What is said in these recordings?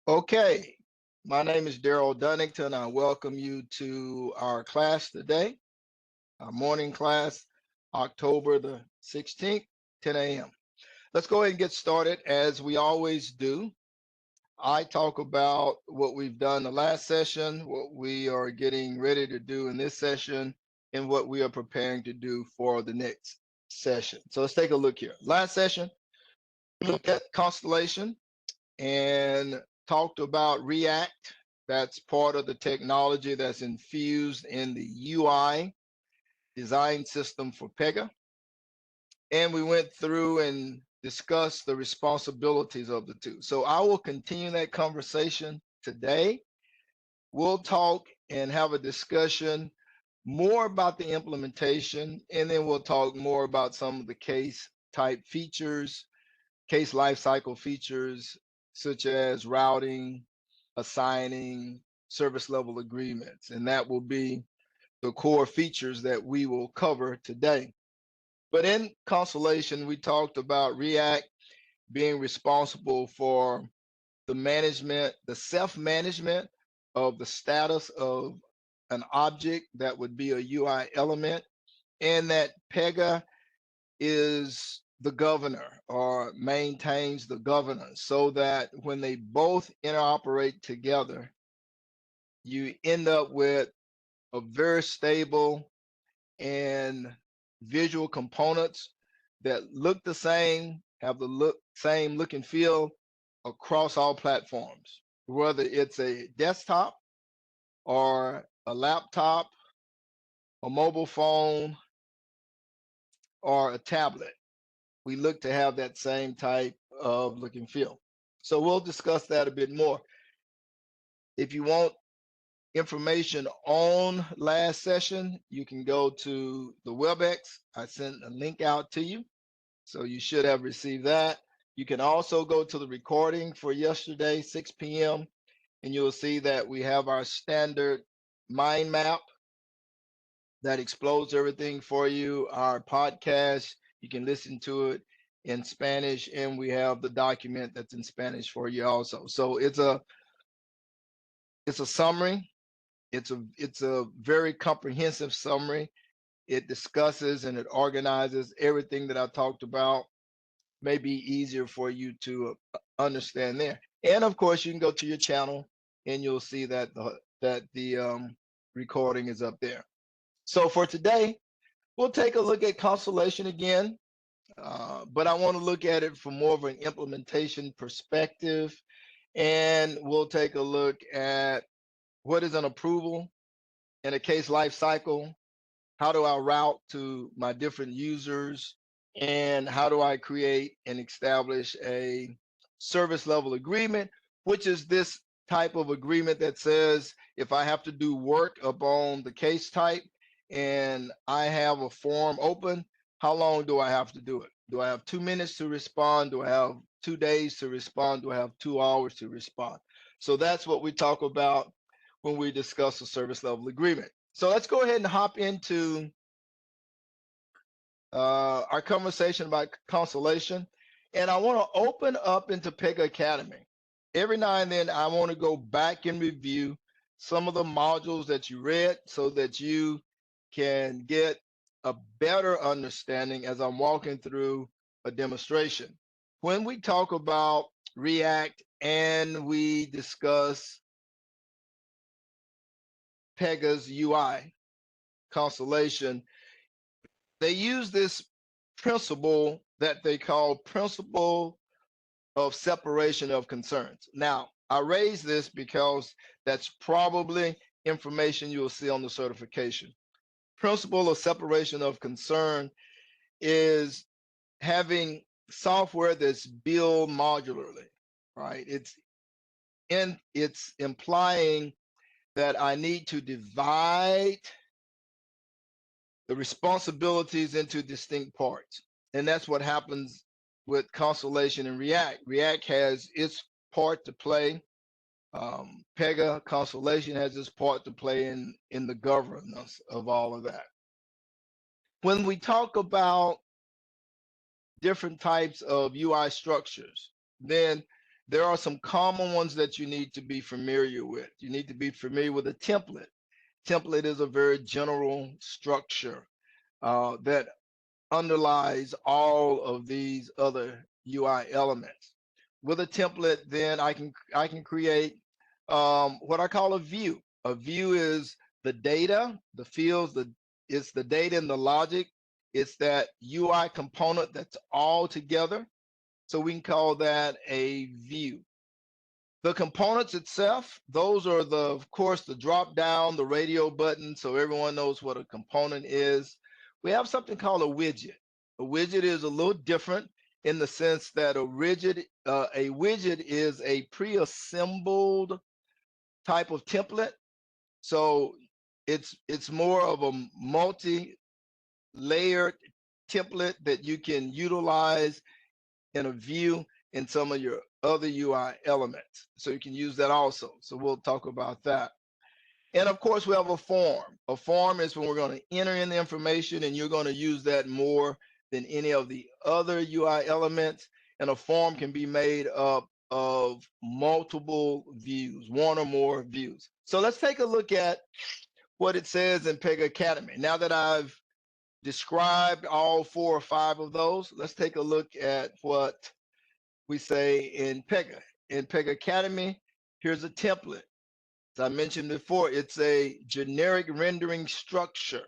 Okay, my name is Daryl Dunnington. I welcome you to our class today, our morning class, October the 16th, 10 a.m. Let's go ahead and get started as we always do. I talk about what we've done the last session, what we are getting ready to do in this session, and what we are preparing to do for the next session. So let's take a look here. Last session, we looked at Constellation and talked about React. That's part of the technology that's infused in the UI design system for Pega. And we went through and discussed the responsibilities of the two. So I will continue that conversation today. We'll talk and have a discussion more about the implementation, and then we'll talk more about some of the case type features, case lifecycle features, such as routing, assigning, service level agreements. And that will be the core features that we will cover today. But in Constellation, we talked about React being responsible for the management, the self-management of the status of an object that would be a UI element, and that Pega is the governor or maintains the governance so that when they both interoperate together, you end up with a very stable and visual components that look the same, have the same look and feel across all platforms, whether it's a desktop or a laptop, a mobile phone, or a tablet. We look to have that same type of look and feel. So we'll discuss that a bit more. If you want information on last session, you can go to the WebEx. I sent a link out to you, so you should have received that. You can also go to the recording for yesterday, 6 p.m., and you'll see that we have our standard mind map that explodes everything for you. Our podcast, you can listen to it in Spanish, and we have the document that's in Spanish for you also. So it's a summary. It's a very comprehensive summary. It discusses and it organizes everything that I talked about. May be easier for you to understand there. And of course, you can go to your channel and you'll see that the recording is up there. So for today, we'll take a look at Constellation again, but I want to look at it from more of an implementation perspective, and we'll take a look at what is an approval in a case life cycle, how do I route to my different users, and how do I create and establish a service level agreement, which is this type of agreement that says if I have to do work upon the case type and I have a form open, how long do I have to do it? Do I have 2 minutes to respond? Do I have 2 days to respond? Do I have 2 hours to respond? So that's what we talk about when we discuss a service level agreement. So let's go ahead and hop into our conversation about Constellation. And I want to open up into Pega Academy. Every now and then, I want to go back and review some of the modules that you read so that you can get a better understanding as I'm walking through a demonstration. When we talk about React and we discuss Pega's UI, Constellation, they use this principle that they call principle of separation of concerns. Now, I raise this because that's probably information you'll see on the certification. Principle of separation of concern is having software that's built modularly, right? It's implying that I need to divide the responsibilities into distinct parts. And that's what happens with Constellation and React. React has its part to play. Pega Constellation has its part to play in the governance of all of that. When we talk about different types of UI structures, then there are some common ones that you need to be familiar with. You need to be familiar with a template. Template is a very general structure that underlies all of these other UI elements. With a template, then I can create what I call a view. A view is the data, the fields, it's the data and the logic. It's that UI component that's all together. So we can call that a view. The components itself, those are of course, the drop down, the radio button, so everyone knows what a component is. We have something called a widget. A widget is a little different in the sense that a widget is a pre-assembled type of template. So it's more of a multi-layered template that you can utilize in a view in some of your other UI elements. So you can use that also. So we'll talk about that. And of course, we have a form. A form is when we're going to enter in the information, and you're going to use that more than any of the other UI elements. And a form can be made up of multiple views, one or more views. So let's take a look at what it says in Pega Academy. Now that I've described all 4 or 5 of those, let's take a look at what we say in Pega. In Pega Academy, here's a template. As I mentioned before, it's a generic rendering structure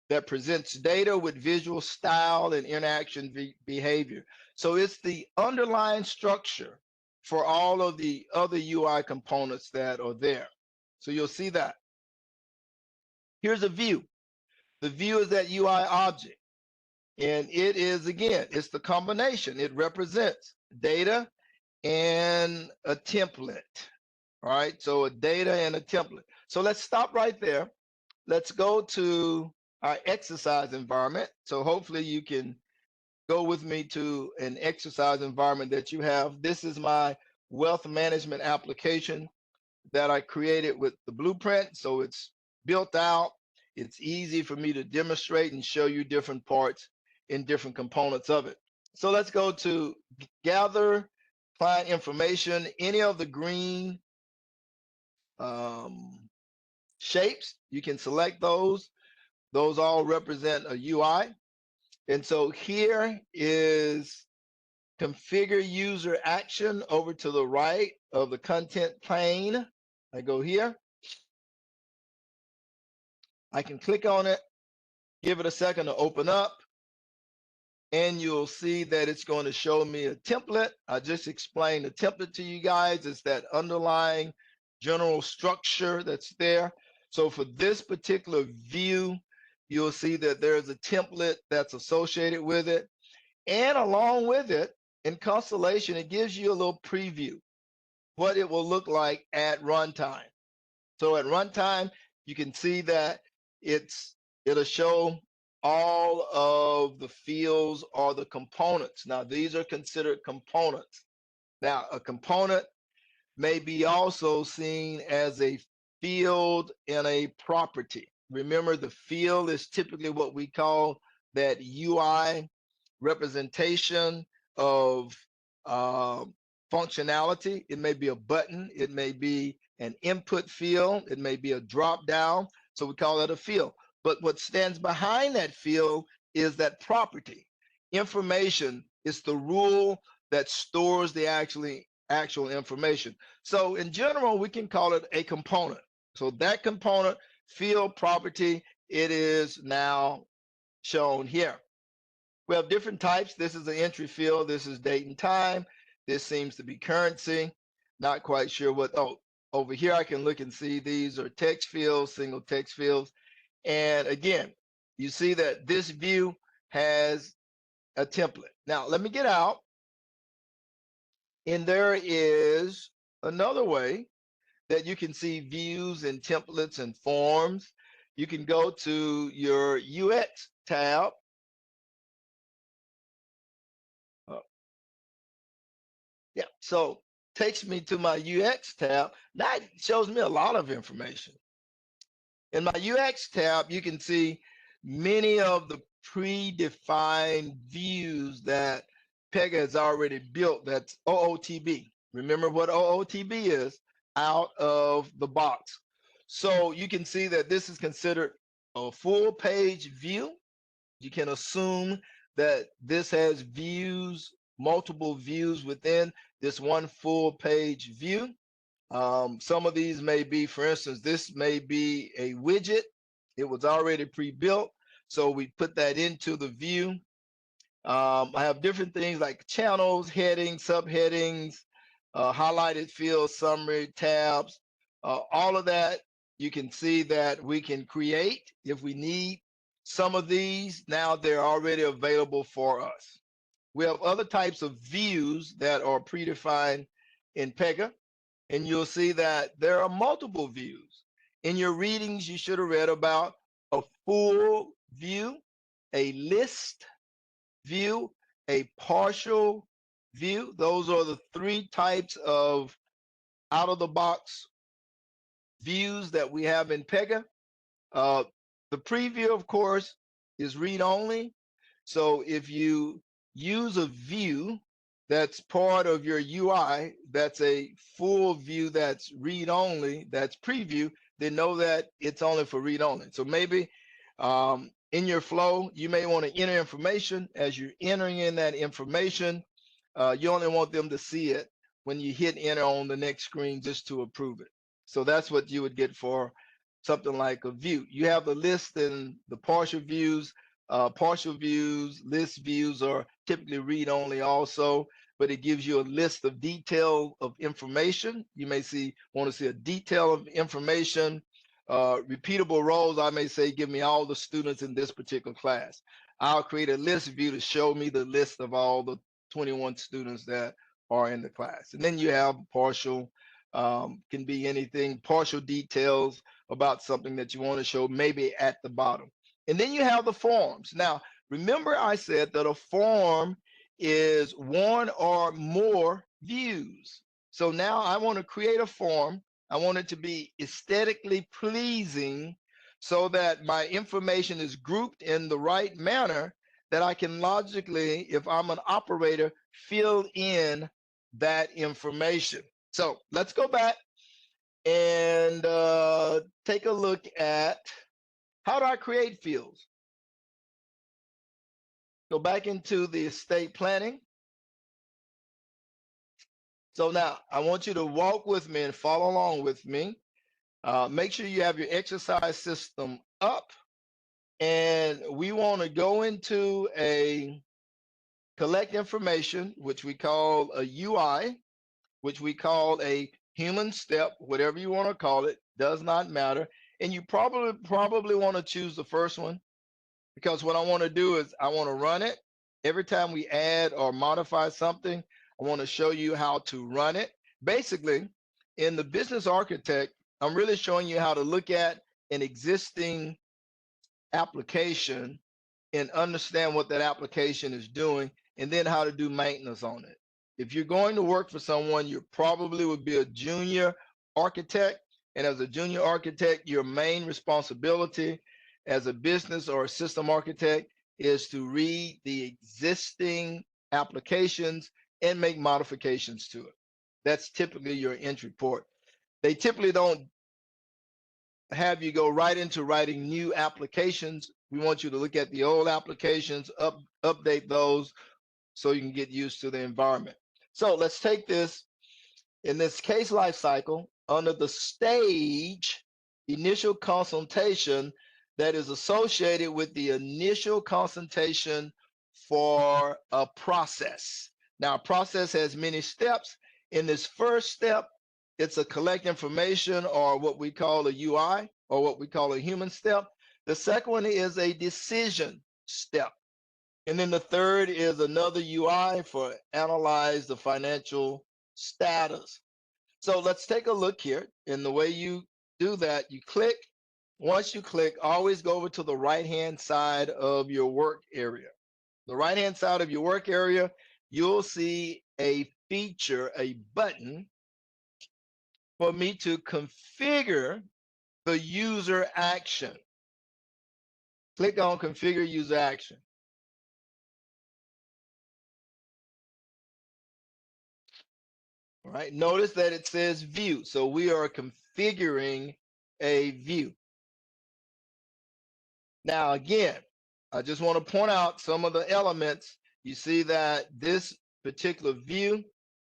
that presents data with visual style and interaction behavior. So it's the underlying structure for all of the other UI components that are there. So you'll see that. Here's a view. The view is that UI object. And it is, again, it's the combination. It represents data and a template. All right, so a data and a template. So let's stop right there. Let's go to our exercise environment. So hopefully you can go with me to an exercise environment that you have. This is my wealth management application that I created with the blueprint. So it's built out. It's easy for me to demonstrate and show you different parts in different components of it. So let's go to gather client information. Any of the green shapes, you can select those. Those all represent a UI. And so here is configure user action over to the right of the content pane. I go here. I can click on it, give it a second to open up, and you'll see that it's going to show me a template. I just explained the template to you guys. It's that underlying general structure that's there. So for this particular view, you'll see that there's a template that's associated with it. And along with it, in Constellation, it gives you a little preview, what it will look like at runtime. So at runtime, you can see that it'll show all of the fields or the components. Now, these are considered components. Now, a component may be also seen as a field in a property. Remember, the field is typically what we call that UI representation of functionality. It may be a button, it may be an input field, it may be a drop down. So we call it a field. But what stands behind that field is that property. Information is the rule that stores the actual information. So in general, we can call it a component. So that component, field property, it is now shown here. We have different types. This is an entry field. This is date and time. This seems to be currency. Not quite sure what, oh, over here I can look and see these are text fields, single text fields. And again, you see that this view has a template. Now, let me get out. And there is another way that you can see views and templates and forms. You can go to your UX tab. Yeah, so takes me to my UX tab. That shows me a lot of information. In my UX tab, you can see many of the predefined views that Pega has already built. That's OOTB. Remember what OOTB is, out of the box. So you can see that this is considered a full page view. You can assume that this has views, multiple views within this one full page view. Some of these may be, for instance, this may be a widget. It was already pre-built, so we put that into the view. I have different things like channels, headings, subheadings, highlighted fields, summary, tabs, all of that. You can see that we can create if we need some of these. Now they're already available for us. We have other types of views that are predefined in Pega, and you'll see that there are multiple views. In your readings, you should have read about a full view, a list view, a partial view. Those are the three types of out of the box views that we have in Pega. The preview, of course, is read only. So if you use a view that's part of your UI, that's a full view that's read only, that's preview, then know that it's only for read only. So maybe in your flow, you may want to enter information. As you're entering in that information, you only want them to see it when you hit enter on the next screen just to approve it. So that's what you would get for something like a view. You have the list and the partial views. Partial views, list views are typically read only also, but it gives you a list of detail of information. You may want to see a detail of information. Repeatable rows, I may say, give me all the students in this particular class. I'll create a list view to show me the list of all the 21 students that are in the class. And then you have partial, can be anything, partial details about something that you want to show, maybe at the bottom. And then you have the forms. Now, remember I said that a form is one or more views. So now I want to create a form. I want it to be aesthetically pleasing so that my information is grouped in the right manner that I can logically, if I'm an operator, fill in that information. So let's go back and take a look at how do I create fields. Go back into the estate planning. So now I want you to walk with me and follow along with me. Make sure you have your exercise system up. And we want to go into a collect information, which we call a UI, which we call a human step, whatever you want to call it, does not matter. And you probably want to choose the first one, because what I want to do is I want to run it. Every time we add or modify something, I want to show you how to run it. Basically, in the business architect, I'm really showing you how to look at an existing application and understand what that application is doing, and then how to do maintenance on it. If you're going to work for someone, you probably would be a junior architect. And as a junior architect, your main responsibility as a business or a system architect is to read the existing applications and make modifications to it. That's typically your entry port. They typically don't have you go right into writing new applications. We want you to look at the old applications, update those so you can get used to the environment. So let's take this in this case life cycle under the stage initial consultation that is associated with the initial consultation for a process. Now, a process has many steps. In this first step, it's a collect information, or what we call a UI, or what we call a human step. The second one is a decision step. And then the third is another UI for analyze the financial status. So let's take a look here. In the way you do that, you click. Once you click, always go over to the right-hand side of your work area. The right-hand side of your work area, you'll see a feature, a button for me to configure the user action. Click on configure user action. All right, notice that it says view. So we are configuring a view. Now, again, I just want to point out some of the elements. You see that this particular view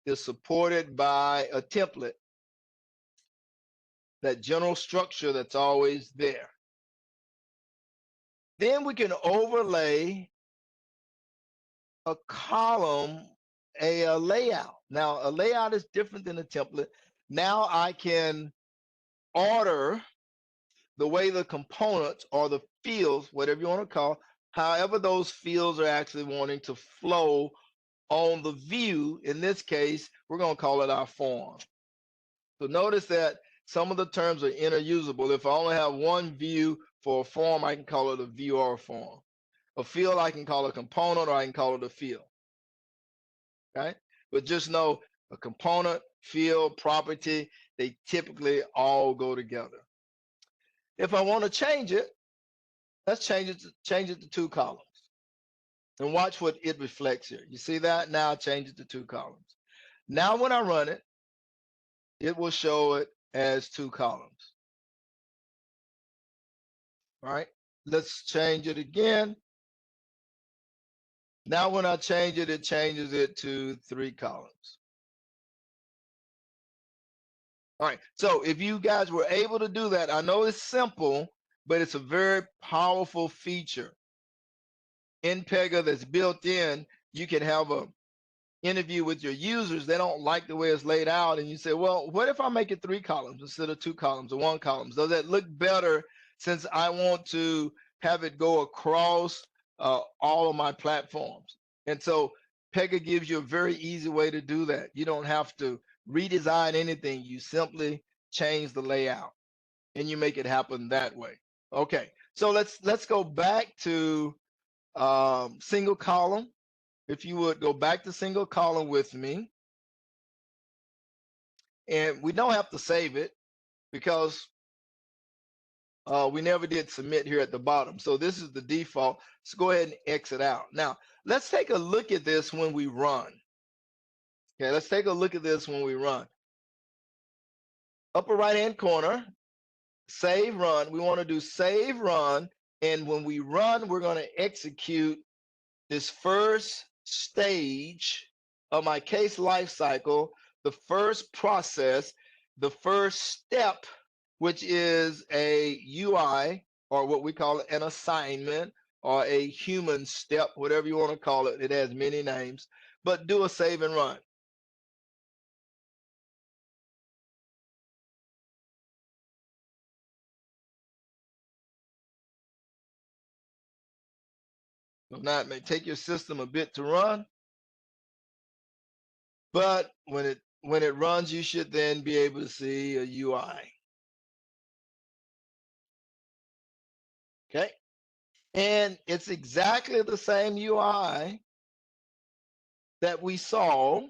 is supported by a template, that general structure that's always there. Then we can overlay a column, a layout. Now, a layout is different than a template. Now I can order the way the components or the fields, whatever you want to call, however those fields are actually wanting to flow on the view. In this case, we're going to call it our form. So notice that some of the terms are interusable. If I only have one view for a form, I can call it a view or a form. A field, I can call it a component, or I can call it a field. Okay? But just know a component, field, property, they typically all go together. If I want to change it, let's change it to 2 columns. And watch what it reflects here. You see that? Now change it to 2 columns. Now when I run it, it will show it as 2 columns. All right, let's change it again. Now when I change it, it changes it to 3 columns. All right, so if you guys were able to do that, I know it's simple, but it's a very powerful feature in Pega that's built in. You can have a interview with your users. They don't like the way it's laid out, and you say, well, what if I make it 3 columns instead of 2 columns or 1 column? Does that look better, since I want to have it go across all of my platforms? And so Pega gives you a very easy way to do that. You don't have to redesign anything. You simply change the layout and you make it happen that way. Okay, so let's go back to single column. If you would go back to single column with me. And we don't have to save it because we never did submit here at the bottom. So this is the default. So go ahead and exit out. Now, let's take a look at this when we run. Okay, let's take a look at this when we run. Upper right-hand corner, save run. We want to do save run. And when we run, we're going to execute this first stage of my case lifecycle, the first process, the first step, which is a UI, or what we call an assignment, or a human step, whatever you want to call it. It has many names, but do a save and run. Now, it may take your system a bit to run, but when it runs, you should then be able to see a UI. Okay, and it's exactly the same UI that we saw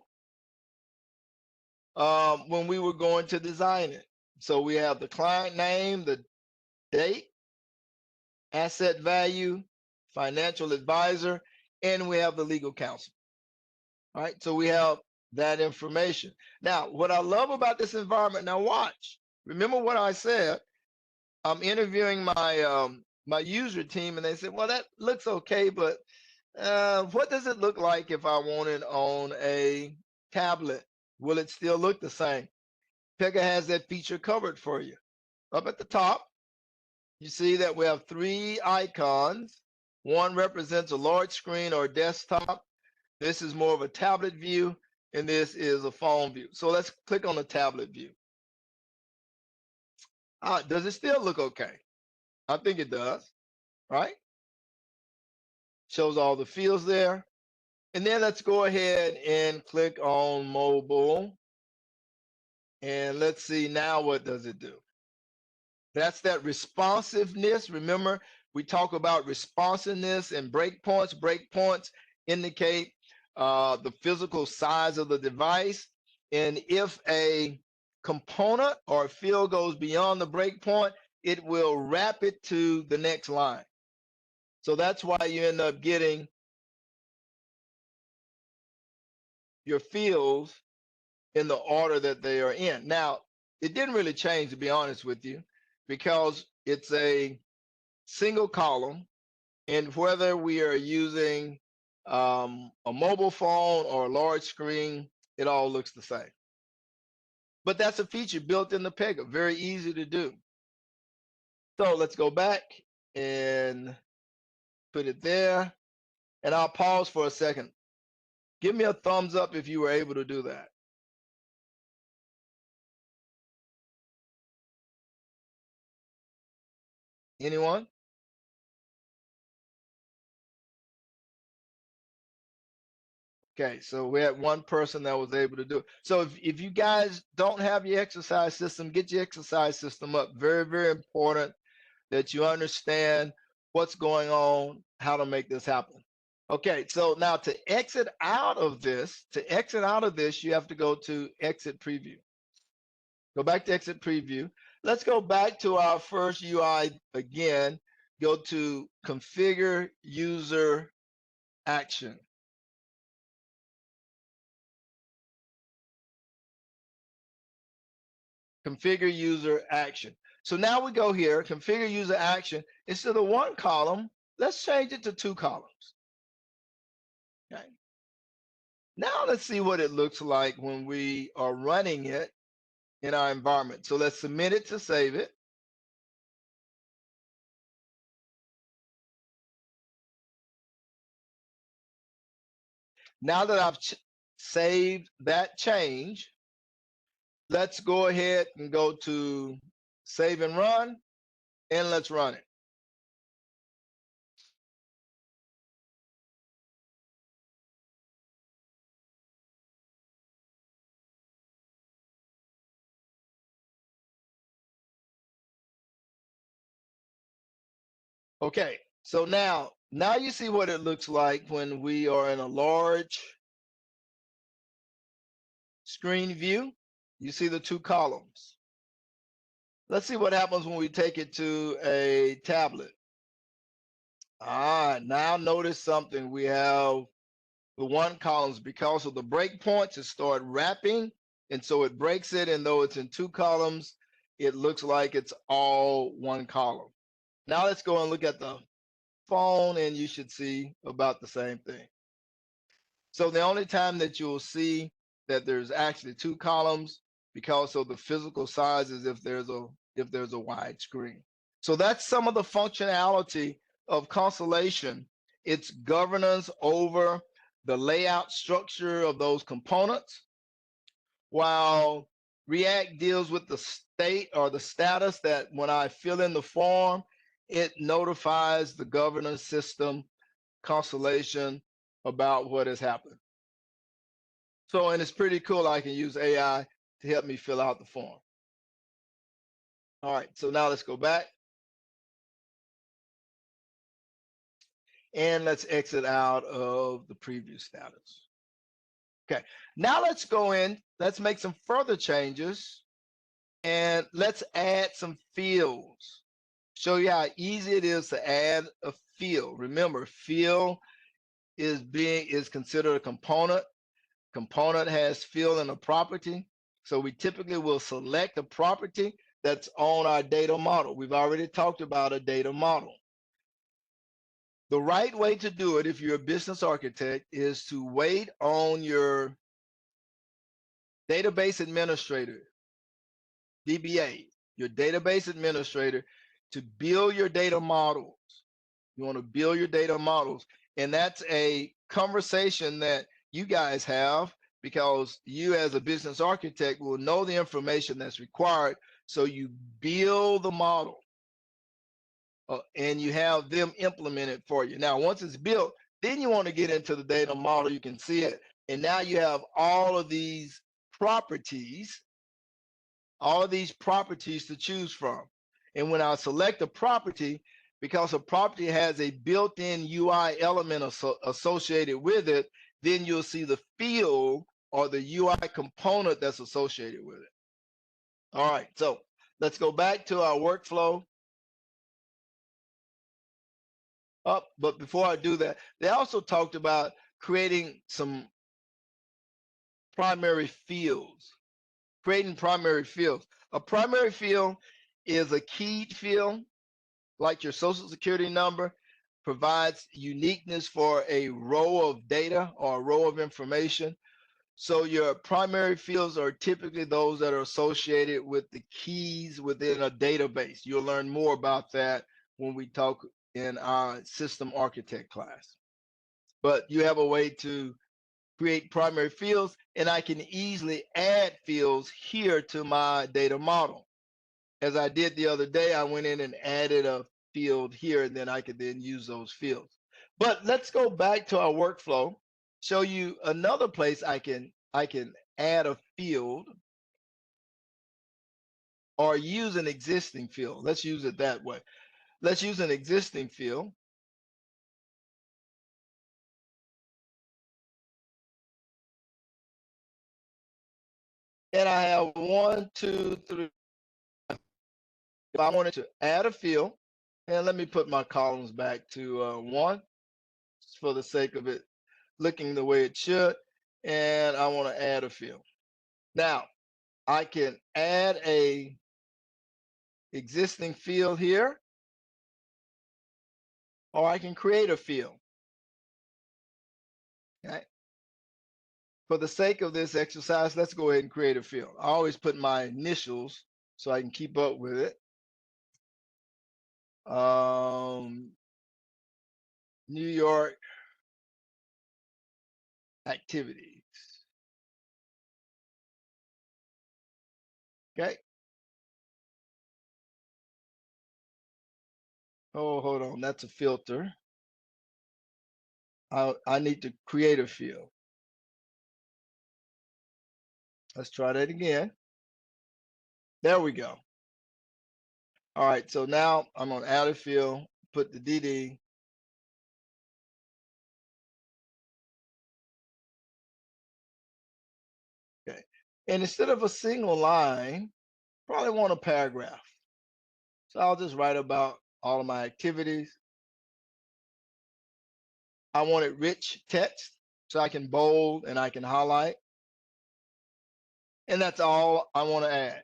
when we were going to design it. So we have the client name, the date, asset value, financial advisor, and we have the legal counsel. All right, so we have that information. Now, what I love about this environment, now watch, remember what I said, I'm interviewing my my user team, and they said, well, that looks okay, but what does it look like if I want it on a tablet? Will it still look the same? Pega has that feature covered for you. Up at the top, you see that we have 3 icons. One represents a large screen or desktop. This is more of a tablet view, and this is a phone view. So let's click on the tablet view. Does it still look okay? I think it does, right? Shows all the fields there. And then let's go ahead and click on mobile. And let's see now, what does it do? That's that responsiveness. Remember, we talk about responsiveness and breakpoints. Breakpoints indicate the physical size of the device. And if a component or a field goes beyond the breakpoint, it will wrap it to the next line. So that's why you end up getting your fields in the order that they are in. Now, it didn't really change, to be honest with you, because it's a single column, and whether we are using a mobile phone or a large screen, it all looks the same. But that's a feature built in the Pega, very easy to do. So let's go back and put it there, and I'll pause for a second. Give me a thumbs up if you were able to do that. Anyone? Okay, so we had one person that was able to do it. So if you guys don't have your exercise system, get your exercise system up. Very, very important that you understand what's going on, how to make this happen. Okay, so now to exit out of this, you have to go to exit preview. Go back to exit preview. Let's go back to our first UI again. Go to configure user action. Configure user action. So now we go here, configure user action. Instead of one column, let's change it to 2 columns. Okay. Now let's see what it looks like when we are running it in our environment. So let's submit it to save it. Now that I've saved that change, let's go ahead and go to save and run, and let's run it. Okay, so now you see what it looks like when we are in a large screen view. You see the 2 columns. Let's see what happens when we take it to a tablet. Now notice something. We have the 1 columns because of the breakpoints. It started wrapping, and so it breaks it. And though it's in 2 columns, it looks like it's all 1 column. Now let's go and look at the phone, and you should see about the same thing. So the only time that you'll see that there's actually 2 columns because of the physical size is if there's a wide screen. So that's some of the functionality of Constellation. It's governance over the layout structure of those components, while React deals with the state or the status that when I fill in the form, it notifies the governance system, Constellation, about what has happened. So, and it's pretty cool. I can use AI to help me fill out the form. All right, so now let's go back. And let's exit out of the preview status. Okay, now let's go in, let's make some further changes, and let's add some fields. Show you how easy it is to add a field. Remember, field is considered a component. Component has field and a property. So we typically will select a property that's on our data model. We've already talked about a data model. The right way to do it, if you're a business architect, is to wait on your database administrator, DBA, your database administrator, to build your data models. You want to build your data models. And that's a conversation that you guys have, because you as a business architect will know the information that's required. So you build the model and you have them implement it for you. Now, once it's built, then you want to get into the data model. You can see it. And now you have all of these properties to choose from. And when I select a property, because a property has a built-in UI element associated with it, then you'll see the field or the UI component that's associated with it. All right, so let's go back to our workflow. But before I do that, they also talked about creating some primary fields. Creating primary fields. A primary field is a keyed field, like your social security number, provides uniqueness for a row of data or a row of information. So your primary fields are typically those that are associated with the keys within a database. You'll learn more about that when we talk in our system architect class. But you have a way to create primary fields, and I can easily add fields here to my data model. As I did the other day, I went in and added a field here, and then I could then use those fields. But let's go back to our workflow, show you another place I can add a field or use an existing field. Let's use it that way. Let's use an existing field. And I have 1, 2, 3. If I wanted to add a field, and let me put my columns back to 1, just for the sake of it looking the way it should. And I want to add a field. Now, I can add a existing field here, or I can create a field. Okay. For the sake of this exercise, let's go ahead and create a field. I always put my initials so I can keep up with it. New York activities. Okay. Oh, hold on. That's a filter. I need to create a field. Let's try that again. There we go. All right. So now I'm going to add a field, put the DD. Okay. And instead of a single line, probably want a paragraph. So I'll just write about all of my activities. I want it rich text, so I can bold and I can highlight. And that's all I want to add.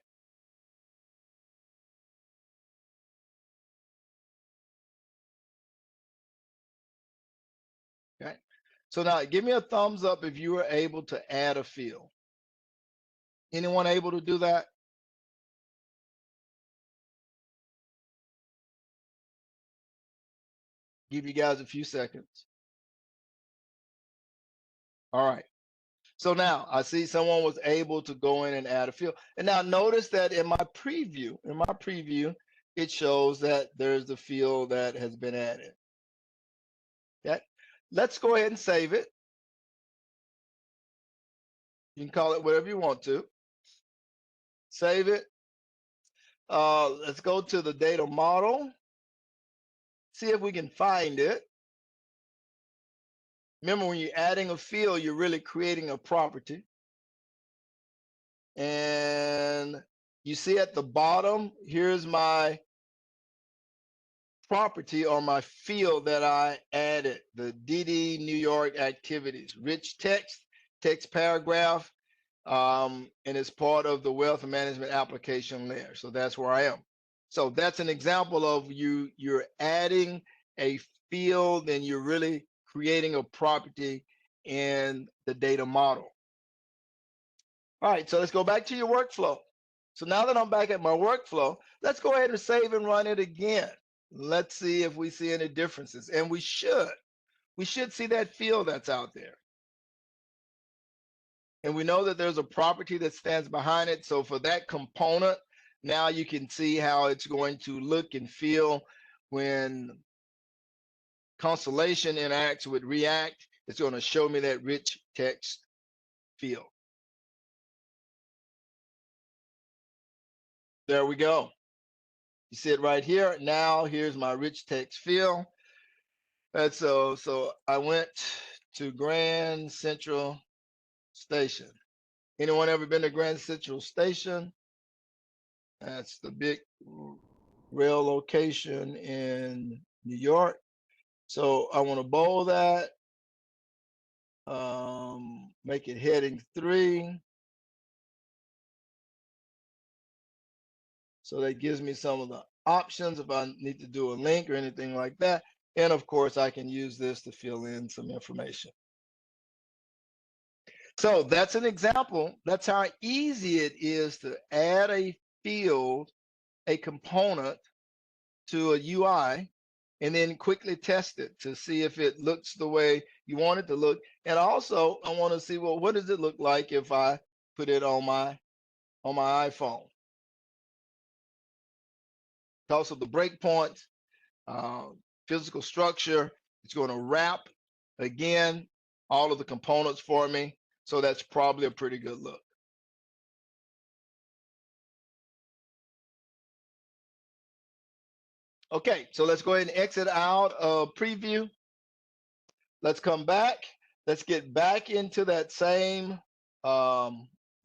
Okay. So now give me a thumbs up if you were able to add a field. Anyone able to do that? Give you guys a few seconds. All right. So now I see someone was able to go in and add a field. And now notice that in my preview, it shows that there's the field that has been added. Okay. Let's go ahead and save it. You can call it whatever you want to. Save it. Let's go to the data model. See if we can find it. Remember, when you're adding a field, you're really creating a property. And you see at the bottom, here's my property or my field that I added, the DD New York activities, rich text, text paragraph, and it's part of the wealth management application layer. So that's where I am. So that's an example of you're adding a field and you're really creating a property in the data model. All right, so let's go back to your workflow. So now that I'm back at my workflow, let's go ahead and save and run it again. Let's see if we see any differences. And we should see that field that's out there. And we know that there's a property that stands behind it. So for that component, now you can see how it's going to look and feel when Constellation interacts with React. It's going to show me that rich text field. There we go. You see it right here. Now here's my rich text field. And so I went to Grand Central Station. Anyone ever been to Grand Central Station? That's the big rail location in New York. So I want to bold that. Make it heading 3. So that gives me some of the options if I need to do a link or anything like that. And of course, I can use this to fill in some information. So that's an example. That's how easy it is to add a field, a component to a UI, and then quickly test it to see if it looks the way you want it to look. And also, I want to see, well, what does it look like if I put it on my iPhone? Also, the breakpoints, physical structure, it's going to wrap again all of the components for me. So that's probably a pretty good look. Okay, so let's go ahead and exit out of preview. Let's come back. Let's get back into that same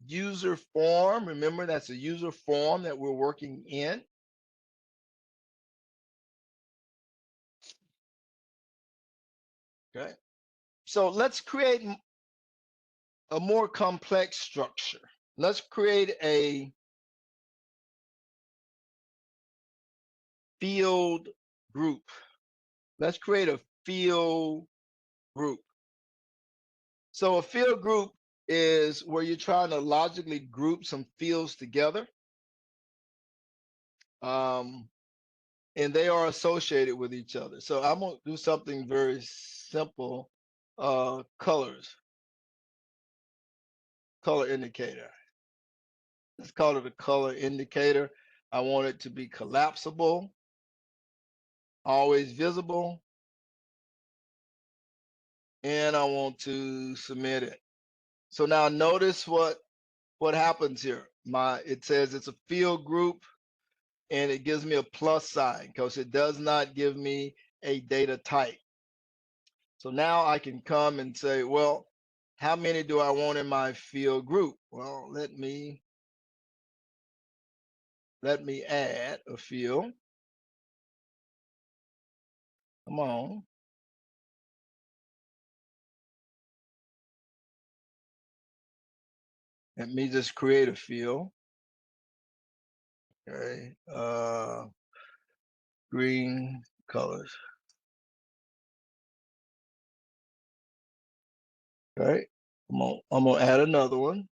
user form. Remember, that's a user form that we're working in. Okay, so let's create a more complex structure. Let's create a field group. Let's create a field group. So a field group is where you're trying to logically group some fields together. And they are associated with each other. So I'm going to do something very simple. Colors, color indicator. Let's call it a color indicator. I want it to be collapsible, always visible, and I want to submit it. So now notice what happens here. It says it's a field group, and it gives me a plus sign because it does not give me a data type. So now I can come and say, well, how many do I want in my field group? Well, let me add a field. Come on. Let me just create a field. Okay. Green colors. Okay. I'm gonna add another one.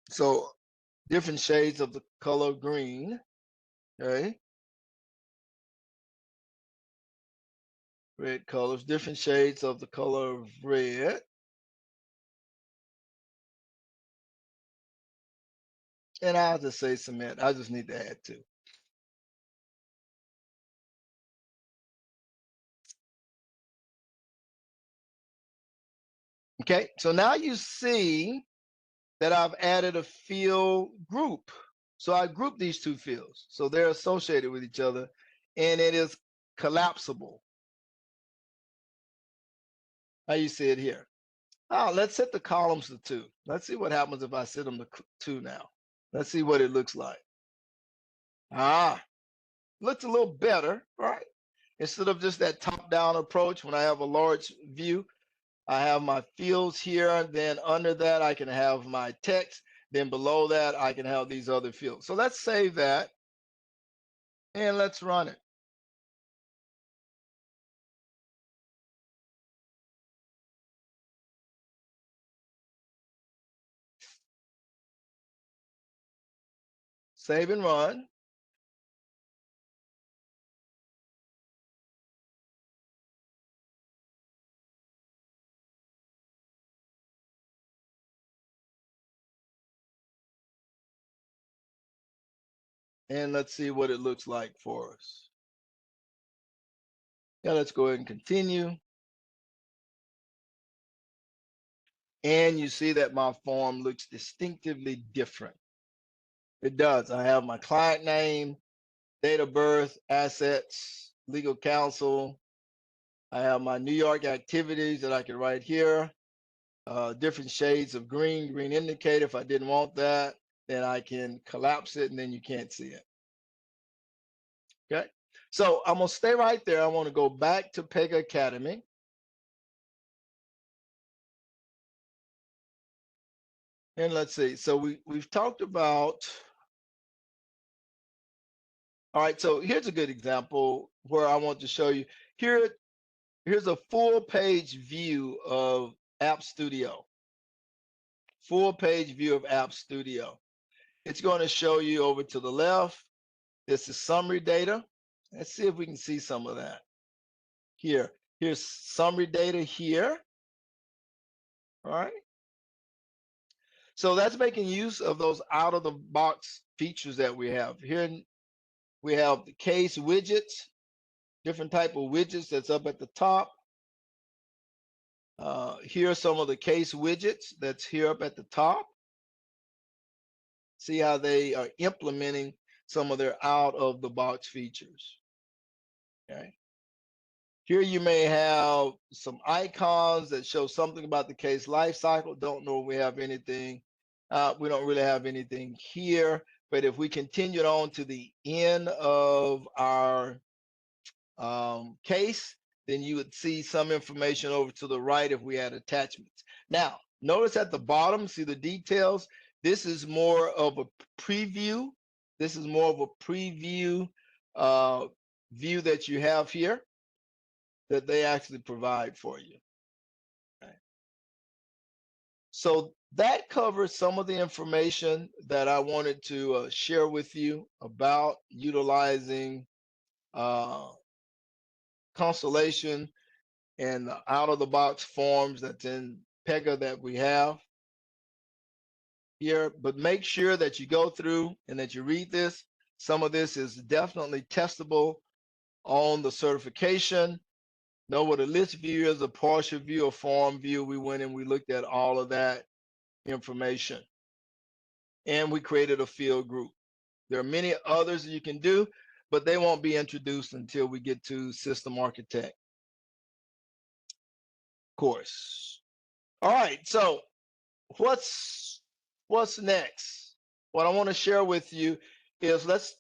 So different shades of the color green. Okay. Red colors, different shades of the color of red. And I'll just say submit. I just need to add 2. Okay, so now you see that I've added a field group. So I grouped these 2 fields. So they're associated with each other, and it is collapsible. How you see it here. Oh, let's set the columns to 2. Let's see what happens if I set them to 2 now. Let's see what it looks like. Looks a little better, right? Instead of just that top-down approach, when I have a large view, I have my fields here. Then under that, I can have my text. Then below that, I can have these other fields. So let's save that and let's run it. Save and run. And let's see what it looks like for us. Yeah, let's go ahead and continue. And you see that my form looks distinctively different. It does. I have my client name, date of birth, assets, legal counsel. I have my New York activities that I can write here. Different shades of green indicator. If I didn't want that, then I can collapse it and then you can't see it. Okay, so I'm gonna stay right there. I want to go back to Pega Academy. And let's see. So we've talked about. All right, so here's a good example where I want to show you. Here's a full page view of App Studio. Full page view of App Studio. It's going to show you over to the left. This is summary data. Let's see if we can see some of that. Here's summary data here. All right. So that's making use of those out of the box features that we have. Here we have the case widgets, different type of widgets that's up at the top. Here are some of the case widgets that's here up at the top. See how they are implementing some of their out of the box features. Okay. Here you may have some icons that show something about the case life cycle. Don't know if we have anything. We don't really have anything here, but if we continued on to the end of our case, then you would see some information over to the right if we had attachments. Now, notice at the bottom, see the details. This is more of a preview. This is more of a preview view that you have here that they actually provide for you. Okay. So that covers some of the information that I wanted to share with you about utilizing Constellation and the out-of-the-box forms that's in Pega that we have here. But make sure that you go through and that you read this. Some of this is definitely testable on the certification. Know what a list view is, a partial view, a form view. We went and we looked at all of that information. And we created a field group. There are many others you can do, but they won't be introduced until we get to System Architect course. All right, so what's next? What I want to share with you is let's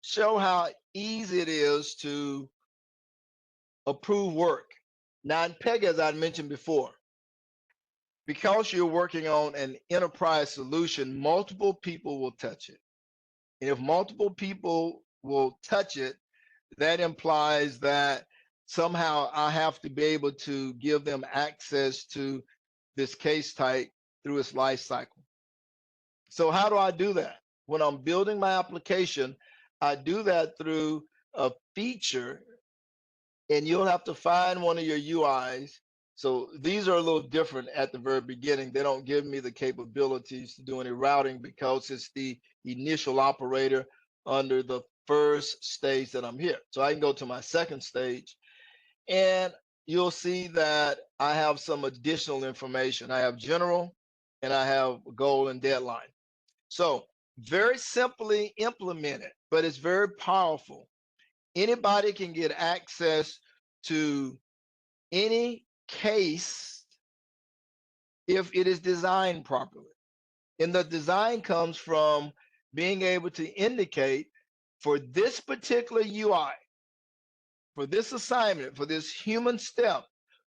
show how easy it is to approve work. Now in Pega, as I mentioned before, because you're working on an enterprise solution, multiple people will touch it. And if multiple people will touch it, that implies that somehow I have to be able to give them access to this case type through its life cycle. So how do I do that? When I'm building my application, I do that through a feature, and you'll have to find one of your UIs. So these are a little different at the very beginning. They don't give me the capabilities to do any routing because it's the initial operator under the first stage that I'm here. So I can go to my second stage, and you'll see that I have some additional information. I have general, and I have goal and deadline. So very simply implemented, but it's very powerful. Anybody can get access to any case if it is designed properly. And the design comes from being able to indicate for this particular UI, for this assignment, for this human step,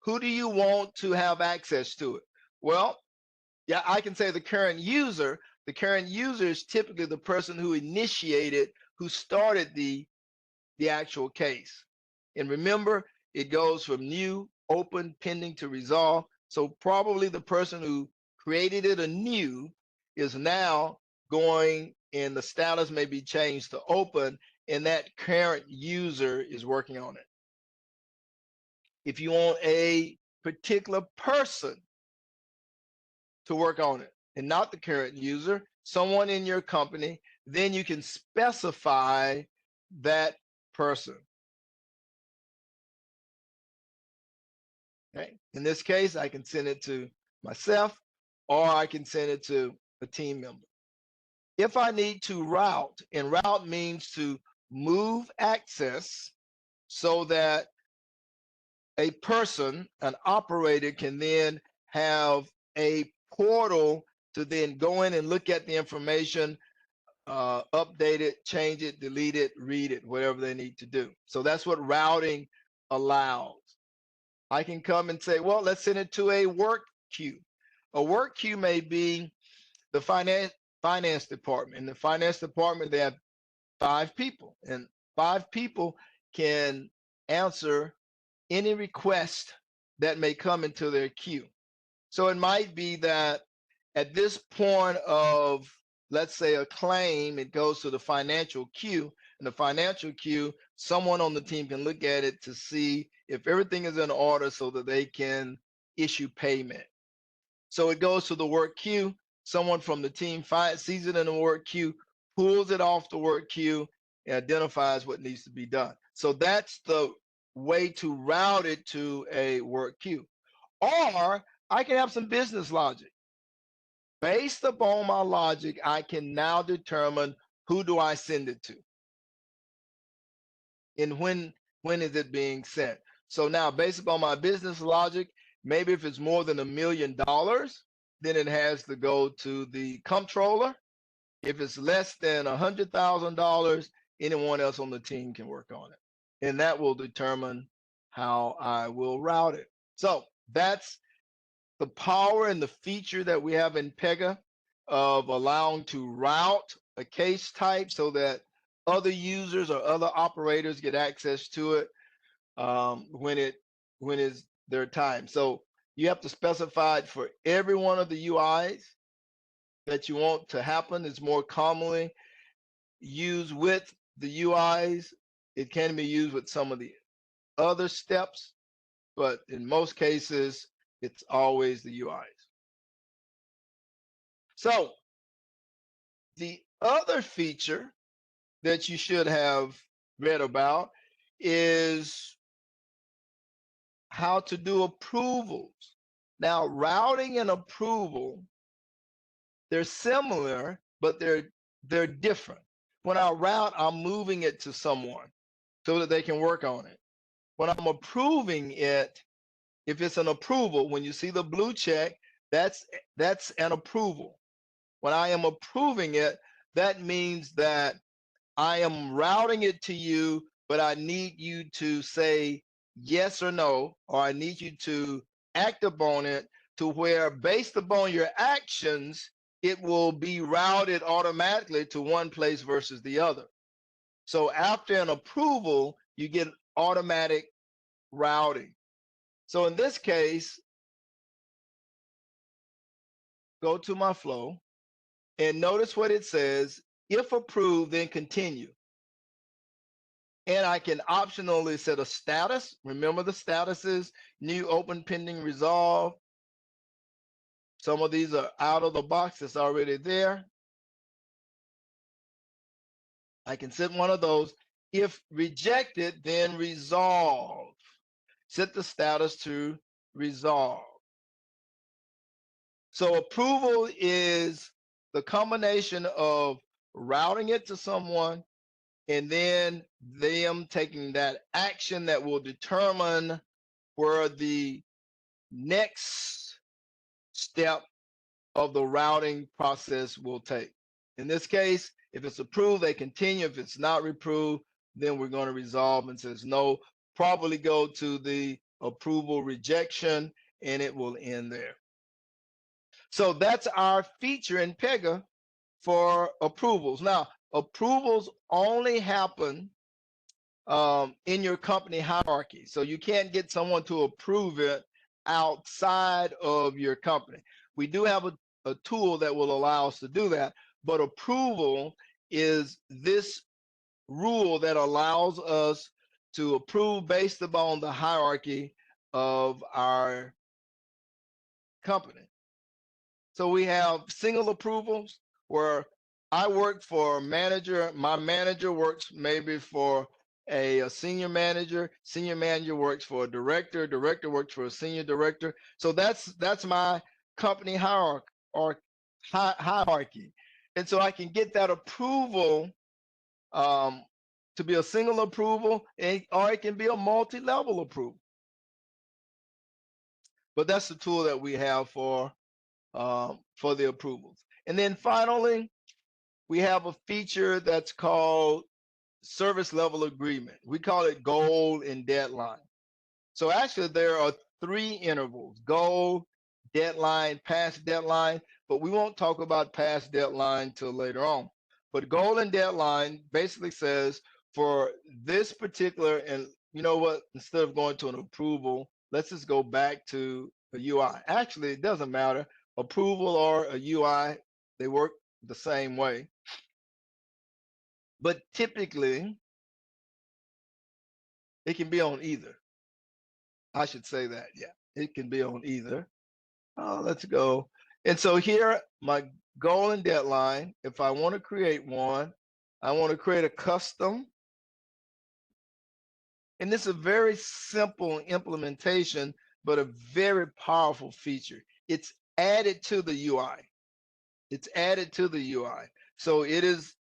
who do you want to have access to it? Well, yeah, I can say the current user. The current user is typically the person who initiated, who started the actual case. And remember, it goes from new, open, pending to resolve. So probably the person who created it anew is now going, and the status may be changed to open, and that current user is working on it. If you want a particular person to work on it and not the current user, someone in your company, then you can specify that person. Okay. In this case, I can send it to myself, or I can send it to a team member. If I need to route, and route means to move access so that a person, an operator, can then have a portal to then go in and look at the information update it, change it, delete it, read it, whatever they need to do. So that's what routing allows. I can come and say, well, let's send it to a work queue. A work queue may be the finance department. In the finance department, they have 5 people, and 5 people can answer any request that may come into their queue. So it might be that at this point of, let's say, a claim, it goes to the financial queue. In the financial queue, someone on the team can look at it to see if everything is in order so that they can issue payment. So it goes to the work queue. Someone from the team sees it in the work queue, pulls it off the work queue, and identifies what needs to be done. So that's the way to route it to a work queue. Or I can have some business logic. Based upon my logic, I can now determine who do I send it to and when is it being sent. So now, based upon my business logic, maybe if it's more than $1 million, then it has to go to the comptroller. If it's less than $100,000, anyone else on the team can work on it. And that will determine how I will route it. So that's the power and the feature that we have in Pega of allowing to route a case type so that other users or other operators get access to it when it's their time. So you have to specify it for every one of the UIs that you want to happen. It's more commonly used with the UIs. It can be used with some of the other steps, but in most cases, it's always the UIs. So the other feature that you should have read about is how to do approvals. Now, routing and approval, they're similar, but they're different. When I route, I'm moving it to someone so that they can work on it. When I'm approving it, if it's an approval, when you see the blue check, that's an approval. When I am approving it, that means that I am routing it to you, but I need you to say yes or no, or I need you to act upon it to where, based upon your actions, it will be routed automatically to one place versus the other. So after an approval, you get automatic routing. So in this case, go to my flow and notice what it says. If approved, then continue. And I can optionally set a status. Remember the statuses: new, open, pending, resolve. Some of these are out of the box, it's already there. I can set one of those. If rejected, then resolve. Set the status to resolve. So approval is the combination of routing it to someone and then them taking that action that will determine where the next step of the routing process will take. In this case, if it's approved, they continue. If it's not approved, then we're going to resolve and says no, probably go to the approval rejection, and it will end there. So that's our feature in Pega for approvals. Now, approvals only happen in your company hierarchy. So you can't get someone to approve it outside of your company. We do have a tool that will allow us to do that, but approval is this rule that allows us to approve based upon the hierarchy of our company. So we have single approvals where I work for a manager, my manager works maybe for a senior manager works for a director works for a senior director. So that's my company hierarchy or hierarchy. And so I can get that approval to be a single approval, or it can be a multi-level approval. But that's the tool that we have for the approvals. And then finally, we have a feature that's called service level agreement. We call it goal and deadline. So actually there are 3 intervals: goal, deadline, past deadline, but we won't talk about past deadline till later on. But goal and deadline basically says for this particular, and you know what, instead of going to an approval, let's just go back to a UI. Actually, it doesn't matter. Approval or a UI, they work the same way. But typically, it can be on either. I should say that, yeah. It can be on either. Let's go. And so here, my goal and deadline, if I want to create one, I want to create a custom. And this is a very simple implementation, but a very powerful feature. It's added to the UI. It's added to the UI. So it is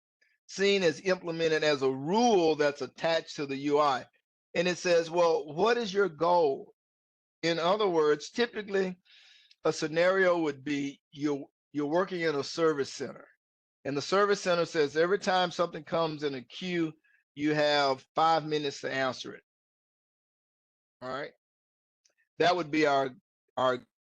seen as implemented as a rule that's attached to the UI. And it says, well, what is your goal? In other words, typically a scenario would be you're working in a service center. And the service center says every time something comes in a queue, you have 5 minutes to answer it. All right. That would be our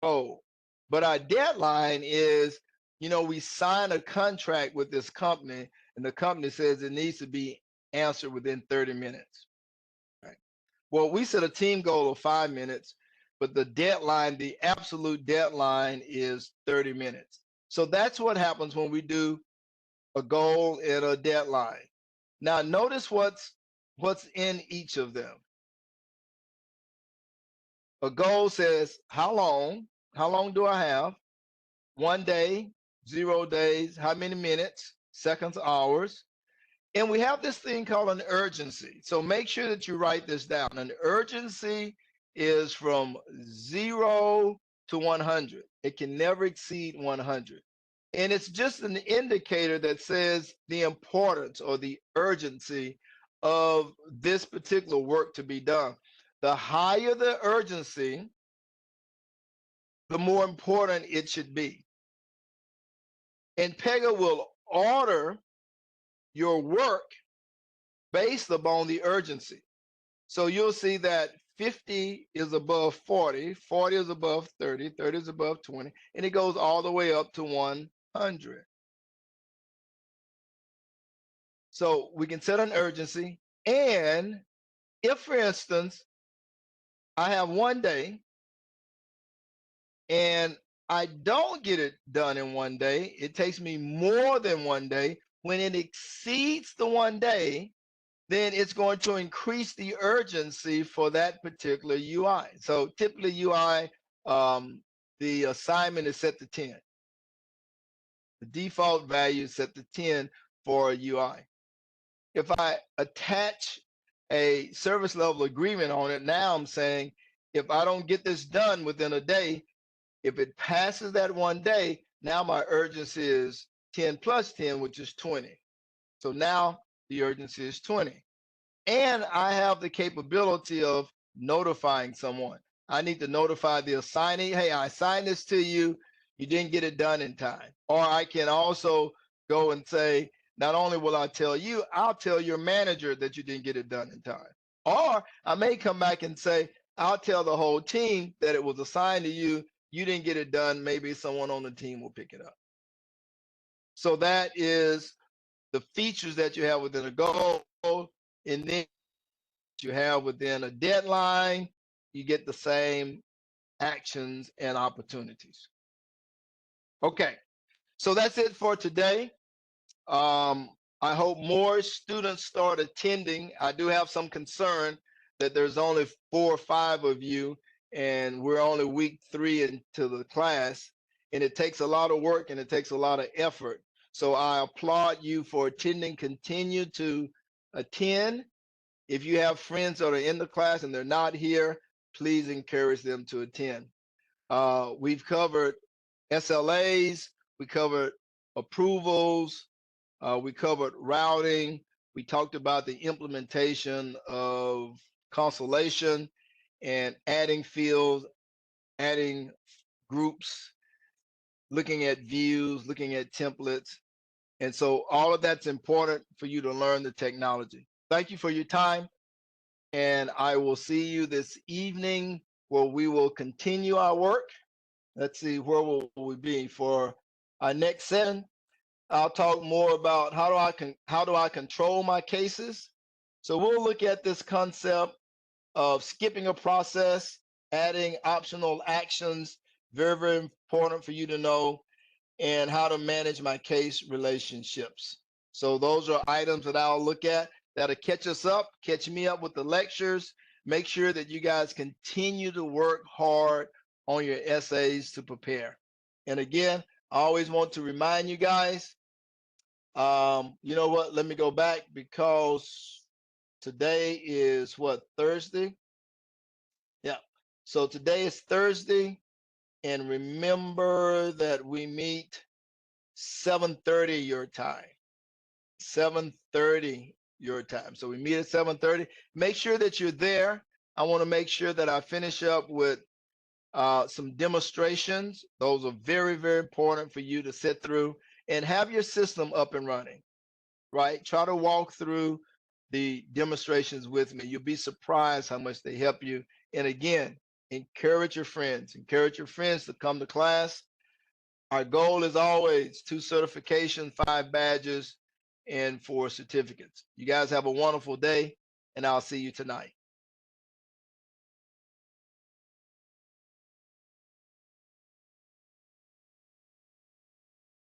goal. But our deadline is, we sign a contract with this company, and the company says it needs to be answered within 30 minutes. Right. Well, we set a team goal of 5 minutes, but the deadline, the absolute deadline is 30 minutes. So that's what happens when we do a goal and a deadline. Now, notice what's in each of them. A goal says, how long do I have? 1 day, 0 days, how many minutes, seconds, hours. And we have this thing called an urgency. So make sure that you write this down. An urgency is from 0 to 100. It can never exceed 100. And it's just an indicator that says the importance or the urgency of this particular work to be done. The higher the urgency, the more important it should be. And Pega will order your work based upon the urgency. So you'll see that 50 is above 40, 40 is above 30, 30 is above 20, and it goes all the way up to 100. So we can set an urgency. And if, for instance, I have 1 day and I don't get it done in 1 day, it takes me more than 1 day. When it exceeds the 1 day, then it's going to increase the urgency for that particular UI. So typically UI, the assignment is set to 10. The default value is set to 10 for a UI. If I attach a service level agreement on it, now I'm saying, if I don't get this done within a day, if it passes that 1 day, now my urgency is 10 plus 10, which is 20. So now the urgency is 20. And I have the capability of notifying someone. I need to notify the assignee, hey, I assigned this to you, you didn't get it done in time. Or I can also go and say, not only will I tell you, I'll tell your manager that you didn't get it done in time. Or I may come back and say, I'll tell the whole team that it was assigned to you, you didn't get it done, maybe someone on the team will pick it up. So that is the features that you have within a goal. And then you have within a deadline, you get the same actions and opportunities. Okay, so that's it for today. I hope more students start attending. I do have some concern that there's only 4 or 5 of you, and we're only week 3 into the class, and it takes a lot of work and it takes a lot of effort. So I applaud you for attending. Continue to attend. If you have friends that are in the class and they're not here, please encourage them to attend. We've covered SLAs, we covered approvals, we covered routing, we talked about the implementation of Constellation and adding fields, adding groups, looking at views, looking at templates. And so all of that's important for you to learn the technology. Thank you for your time. And I will see you this evening where we will continue our work. Let's see, where will we be for our next session? I'll talk more about how do I control my cases. So we'll look at this concept of skipping a process, adding optional actions, very, very important for you to know, and how to manage my case relationships. So those are items that I'll look at that'll catch us up, catch me up with the lectures. Make sure that you guys continue to work hard on your essays to prepare. And again, I always want to remind you guys, you know what, let me go back because today is what, Thursday? Yeah. So today is Thursday, and remember that we meet 7:30 your time. 7:30 your time. So we meet at 7:30. Make sure that you're there. I want to make sure that I finish up with some demonstrations. Those are very, very important for you to sit through and have your system up and running, right? Try to walk through the demonstrations with me. You'll be surprised how much they help you. And again, encourage your friends. Encourage your friends to come to class. Our goal is always 2 certifications, 5 badges, and 4 certificates. You guys have a wonderful day, and I'll see you tonight.